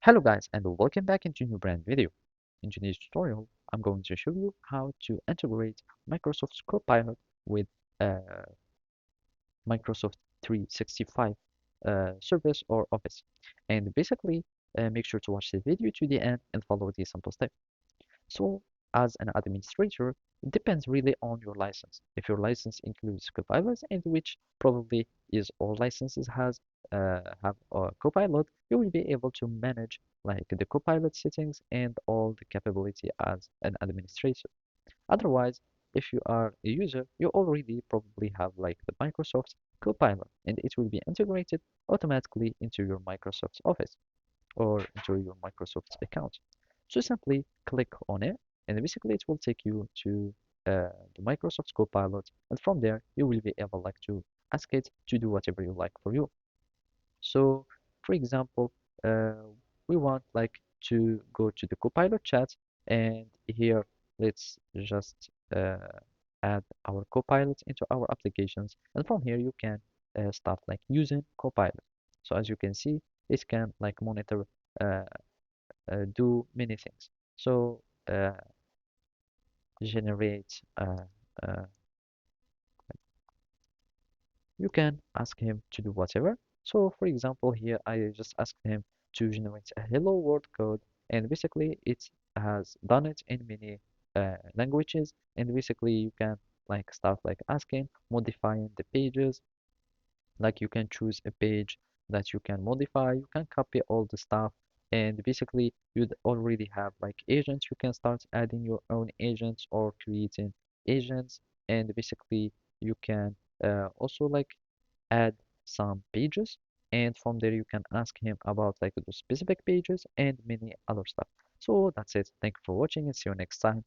Hello guys and welcome back into a new brand video. In today's tutorial, I'm going to show you how to integrate Microsoft's Copilot with uh, Microsoft 365 service or Office. And basically, make sure to watch the video to the end and follow the simple steps. So, as an administrator, it depends really on your license. If your license includes Copilot, and which probably is all licenses have a Copilot, you will be able to manage like the Copilot settings and all the capability as an administrator. Otherwise, if you are a user, you already probably have like the Microsoft Copilot, and it will be integrated automatically into your Microsoft Office or into your Microsoft account. So simply click on it, and basically it will take you to the Microsoft Copilot, and from there you will be able like to ask it to do whatever you like for you. So, for example, uh, we want like to go to the Copilot chat, and here let's just add our Copilot into our applications, and from here you can start like using Copilot. So as you can see, it can like monitor uh, do many things. So generate, you can ask him to do whatever. So for example, here I just asked him to generate a hello world code, and basically it has done it in many languages. And basically you can like start like asking, modifying the pages, like you can choose a page that you can modify, you can copy all the stuff, and basically you'd already have like agents. You can start adding your own agents or creating agents, and basically you can also like add some pages, and from there you can ask him about like those specific pages and many other stuff. So that's it. Thank you for watching and see you next time.